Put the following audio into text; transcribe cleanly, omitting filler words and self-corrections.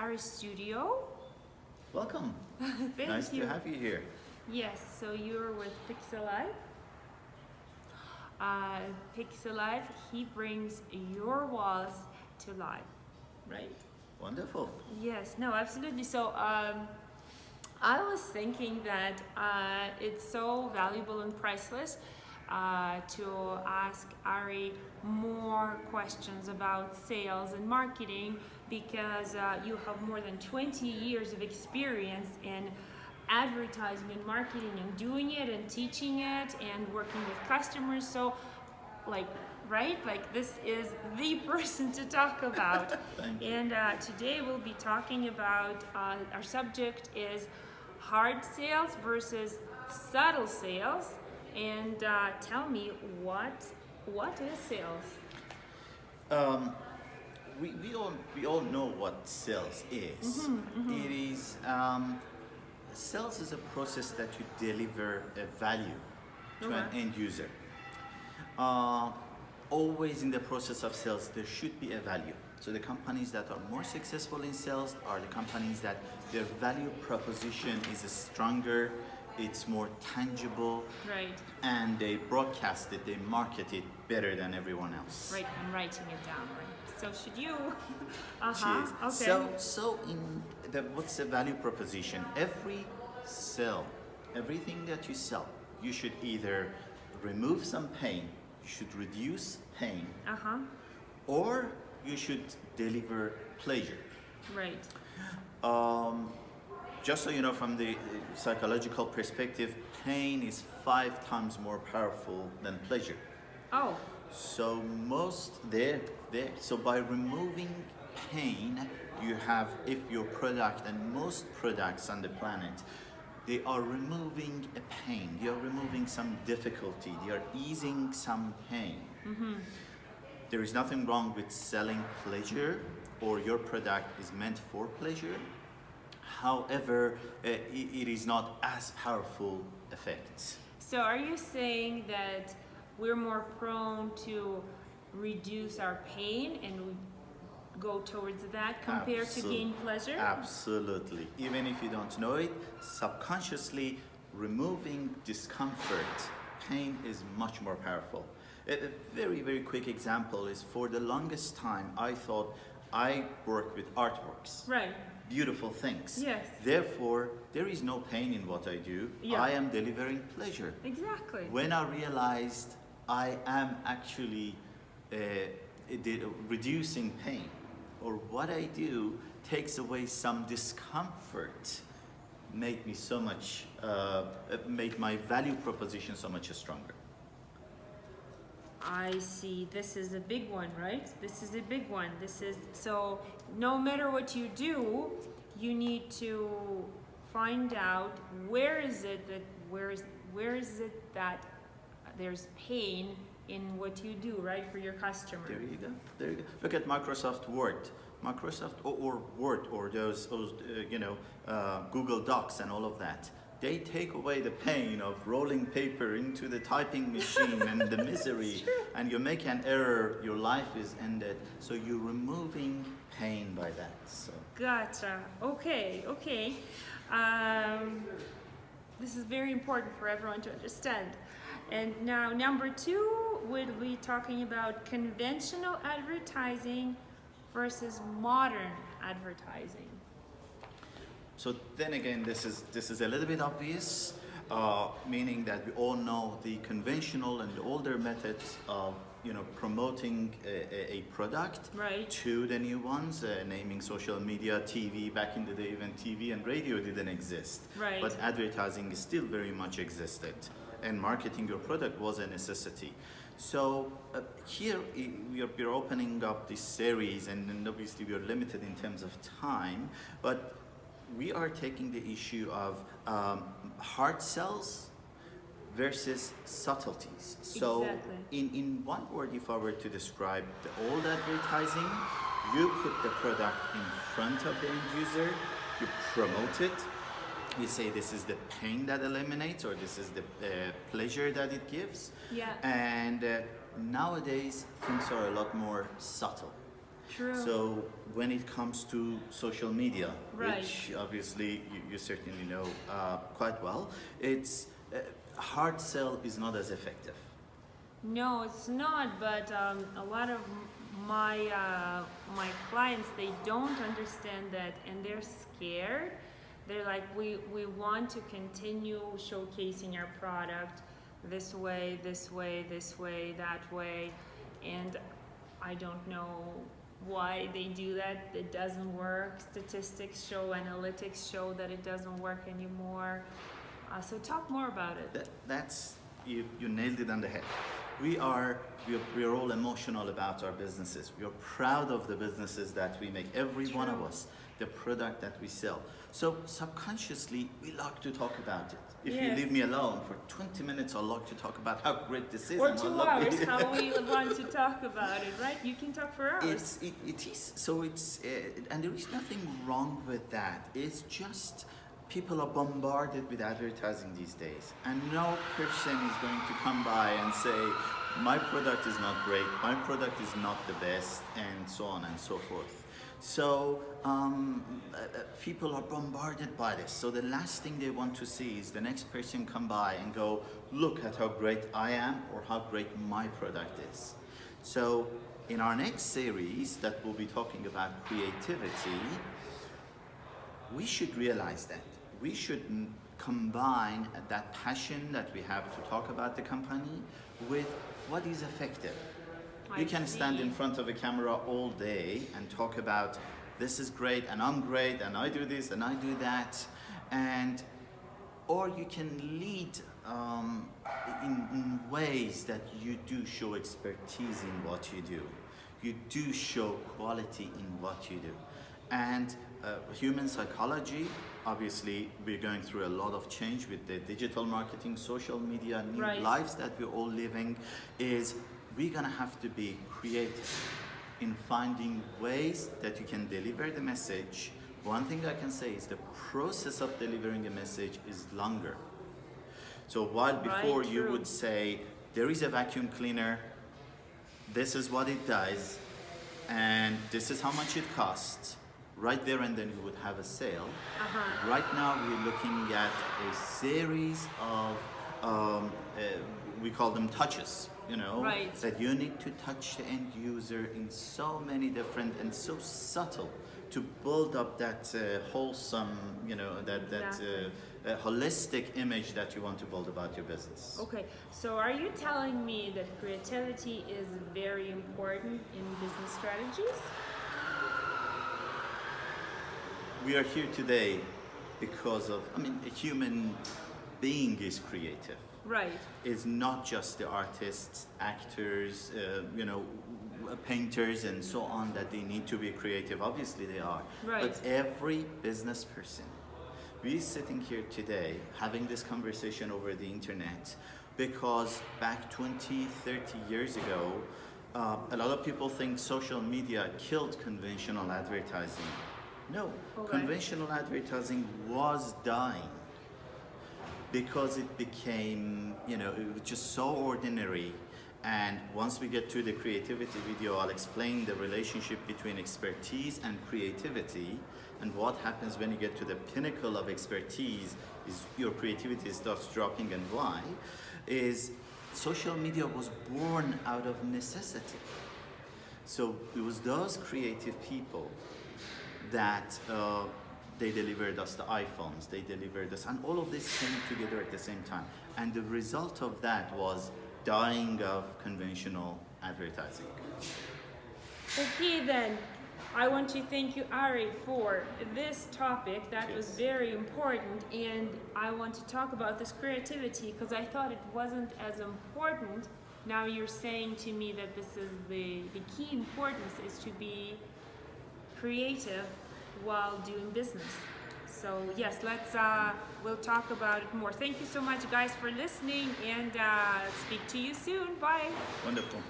Ari studio. Welcome. Thank Nice you. to have you here. Yes, so you're with Pixelife. Pixelife, he brings your walls to life, right? Wonderful. Yes, no, absolutely. So I was thinking that it's so valuable and priceless to ask Ari more questions about sales and marketing because you have more than 20 years of experience in advertising and marketing and doing it and teaching it and working with customers. So like right, like this is the person to talk about. Thank you. And today we'll be talking about our subject is hard sales versus subtle sales. And tell me what is sales? We all know what sales is. It is sales is a process that you deliver a value to an end user. Always in the process of sales, there should be a value. So the companies that are more successful in sales are the companies that their value proposition is stronger, it's more tangible, Right. and they broadcast it, they market it better than everyone else. Right, I'm writing it down, right? So should you? Cheers. Okay. So in what's the value proposition? Every sell, everything that you sell, you should either remove some pain, you should reduce pain, or you should deliver pleasure. Right. Just so you know, from the psychological perspective, pain is 5 times more powerful than pleasure. Oh. So so by removing pain, you have, if your product and most products on the planet, they are removing a pain, they are removing some difficulty, they are easing some pain. There is nothing wrong with selling pleasure, or your product is meant for pleasure. However, it is not as powerful effects. So are you saying that we're more prone to reduce our pain and we go towards that compared to gain pleasure? Absolutely. Even if you don't know it, subconsciously removing discomfort, pain is much more powerful. A very, very quick example is, for the longest time, I thought I work with artworks. Right. Beautiful things. Yes. Therefore, there is no pain in what I do. Yeah. I am delivering pleasure. Exactly. When I realized I am actually reducing pain, or what I do takes away some discomfort, made me so much, made my value proposition so much stronger. I see. This is a big one, right? This is a big one. This is so no matter what you do, you need to find out where is it that there's pain in what you do, right, for your customer. There you go. There you go. Look at Microsoft Word. Or Word, or those Google Docs and all of that. They take away the pain of rolling paper into the typing machine and the misery, and you make an error, your life is ended. So you're removing pain by that. So. Gotcha. Okay. This is very important for everyone to understand. And now, number 2, we'll be talking about conventional advertising versus modern advertising. So then again, this is a little bit obvious, meaning that we all know the conventional and the older methods of promoting a product, right, to the new ones, naming social media, TV. Back in the day, even TV and radio didn't exist, right, but advertising still very much existed, and marketing your product was a necessity. So here we're opening up this series, and obviously we are limited in terms of time, but we are taking the issue of hard sells versus subtleties. So exactly. in one word, if I were to describe the old advertising, you put the product in front of the end user, you promote it, you say this is the pain that eliminates, or this is the pleasure that it gives. Yeah. And nowadays things are a lot more subtle. True. So when it comes to social media, Right. which obviously you certainly know quite well, it's hard sell is not as effective. No, it's not. But a lot of my clients, they don't understand that, and they're scared. They're like, we want to continue showcasing our product this way, this way, this way, that way, and I don't know why they do that. It doesn't work. Statistics show, analytics show that it doesn't work anymore. So talk more about it. That's you nailed it on the head. We are all emotional about our businesses. We are proud of the businesses that we make. Every one of us, the product that we sell. So subconsciously, we like to talk about it. If you Yes. leave me alone for 20 minutes, I like to talk about how great this is Or and how 2 lovely hours, it is. how we want to talk about it, right? You can talk for hours. It is. So it's, and there is nothing wrong with that. It's just people are bombarded with advertising these days, and no person is going to come by and say, my product is not great, my product is not the best, and so on and so forth. So people are bombarded by this. So the last thing they want to see is the next person come by and go, look at how great I am or how great my product is. So in our next series that we'll be talking about creativity, we should realize that. We should combine that passion that we have to talk about the company with what is effective. I You can stand see. in front of a camera all day and talk about this is great and I'm great and I do this and I do that, and or you can lead in ways that you do show expertise in what you do. You do show quality in what you do. And human psychology, obviously we're going through a lot of change with the digital marketing, social media, new Right. lives that we're all living, is we're gonna have to be creative in finding ways that you can deliver the message. One thing I can say is the process of delivering a message is longer. So while before Right, you true. would say, there is a vacuum cleaner, this is what it does, and this is how much it costs, right there and then you would have a sale. Uh-huh. Right now we're looking at a series of, we call them touches, you know, Right. that you need to touch the end user in so many different and so subtle to build up that wholesome, you know, that Exactly. holistic image that you want to build about your business. Okay, so are you telling me that creativity is very important in business strategies? We are here today because of, I mean, a human being is creative. Right. It's not just the artists, actors, you know, painters and so on that they need to be creative. Obviously they are. Right. But every business person, we're sitting here today having this conversation over the internet because back 20, 30 years ago, a lot of people think social media killed conventional advertising. No, Okay. conventional advertising was dying because it became, you know, it was just so ordinary. And once we get to the creativity video, I'll explain the relationship between expertise and creativity, and what happens when you get to the pinnacle of expertise is your creativity starts dropping, and why is social media was born out of necessity. So it was those creative people that they delivered us the iPhones, they delivered us, and all of this came together at the same time. And the result of that was dying of conventional advertising. Okay then, I want to thank you, Ari, for this topic. That was Yes. very important, and I want to talk about this creativity because I thought it wasn't as important. Now you're saying to me that this is the key importance is to be creative while doing business. So yes, we'll talk about it more. Thank you so much, guys, for listening, and speak to you soon. Bye. Wonderful.